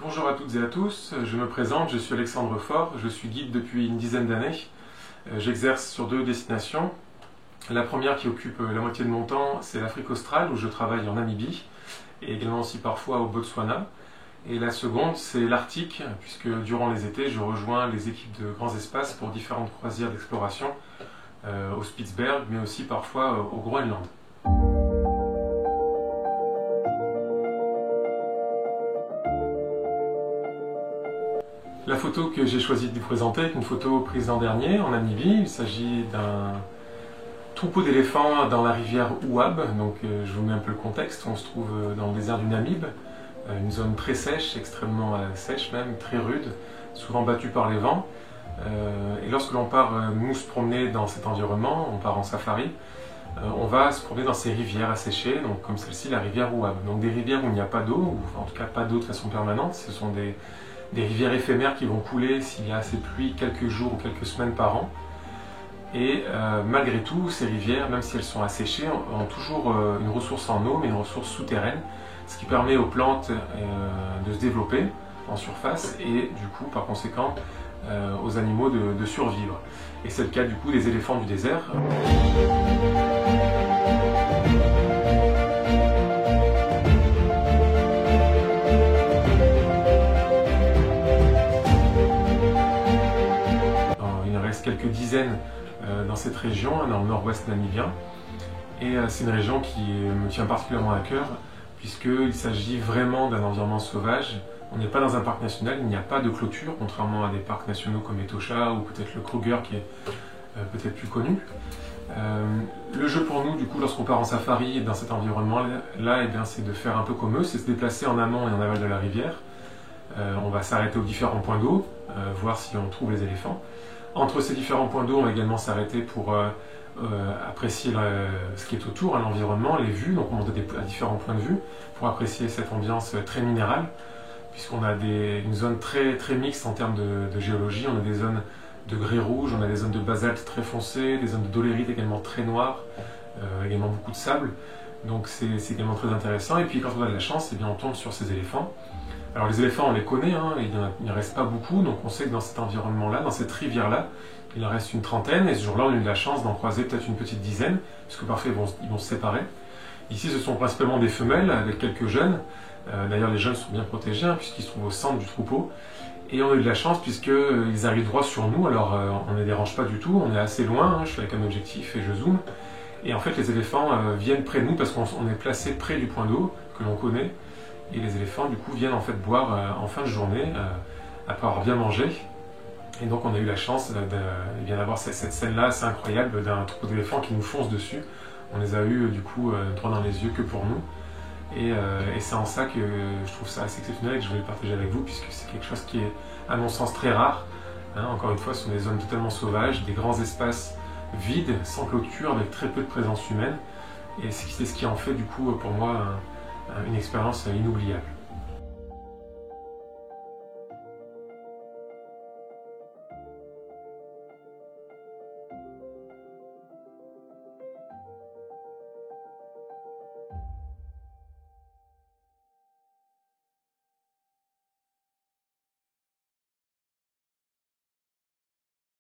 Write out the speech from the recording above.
Bonjour à toutes et à tous, je me présente, je suis Alexandre Faure, je suis guide depuis une dizaine d'années. J'exerce sur deux destinations. La première qui occupe la moitié de mon temps, c'est l'Afrique australe où je travaille en Namibie et également aussi parfois au Botswana. Et la seconde, c'est l'Arctique, puisque durant les étés, je rejoins les équipes de grands espaces pour différentes croisières d'exploration au Spitzberg, mais aussi parfois au Groenland. La photo que j'ai choisi de vous présenter est une photo prise l'an dernier en Namibie. Il s'agit d'un troupeau d'éléphants dans la rivière Ouab. Donc je vous mets un peu le contexte. On se trouve dans le désert du Namib, une zone très sèche, extrêmement sèche même, très rude, souvent battue par les vents. Et lorsque l'on part nous se promener dans cet environnement, on part en safari, on va se promener dans ces rivières asséchées, donc comme celle-ci, la rivière Ouab. Donc des rivières où il n'y a pas d'eau, ou en tout cas pas d'eau de façon permanente. Ce sont des rivières éphémères qui vont couler s'il y a assez de pluie quelques jours ou quelques semaines par an. Et malgré tout, ces rivières, même si elles sont asséchées, ont toujours une ressource en eau, mais une ressource souterraine, ce qui permet aux plantes de se développer en surface et du coup, par conséquent, aux animaux de survivre. Et c'est le cas du coup des éléphants du désert. Quelques dizaines dans cette région, dans le nord-ouest namibien. Et c'est une région qui me tient particulièrement à cœur, puisqu'il s'agit vraiment d'un environnement sauvage. On n'est pas dans un parc national, il n'y a pas de clôture, contrairement à des parcs nationaux comme Etosha ou peut-être le Kruger qui est peut-être plus connu. Le jeu pour nous, du coup, lorsqu'on part en safari dans cet environnement-là, c'est de faire un peu comme eux, c'est se déplacer en amont et en aval de la rivière. On va s'arrêter aux différents points d'eau, voir si on trouve les éléphants. Entre ces différents points d'eau, on va également s'arrêter pour apprécier ce qui est autour, l'environnement, les vues. Donc on monte à différents points de vue pour apprécier cette ambiance très minérale, puisqu'on a une zone très, très mixte en termes de géologie. On a des zones de grès rouge, on a des zones de basalte très foncées, des zones de dolérite également très noires, également beaucoup de sable. Donc c'est également très intéressant. Et puis quand on a de la chance, on tombe sur ces éléphants. Alors les éléphants, on les connaît, il ne reste pas beaucoup, donc on sait que dans cet environnement-là, dans cette rivière-là, il en reste une trentaine, et ce jour-là, on a eu de la chance d'en croiser peut-être une petite dizaine, puisque parfois ils vont se séparer. Ici, ce sont principalement des femelles avec quelques jeunes. D'ailleurs, les jeunes sont bien protégés, puisqu'ils se trouvent au centre du troupeau. Et on a eu de la chance, puisqu'ils arrivent droit sur nous, alors on ne les dérange pas du tout, on est assez loin, je suis avec un objectif et je zoome. Et en fait, les éléphants viennent près de nous, parce qu'on est placé près du point d'eau, que l'on connaît. Et les éléphants, du coup, viennent en fait boire en fin de journée, après avoir bien mangé. Et donc, on a eu la chance d'avoir cette scène-là assez incroyable d'un troupeau d'éléphants qui nous fonce dessus. On les a eus, du coup, droit dans les yeux que pour nous. Et c'est en ça que je trouve ça assez exceptionnel et que je voulais le partager avec vous, puisque c'est quelque chose qui est, à mon sens, très rare. Encore une fois, ce sont des zones totalement sauvages, des grands espaces vides, sans clôture, avec très peu de présence humaine. Et c'est ce qui en fait, du coup, pour moi, une expérience inoubliable.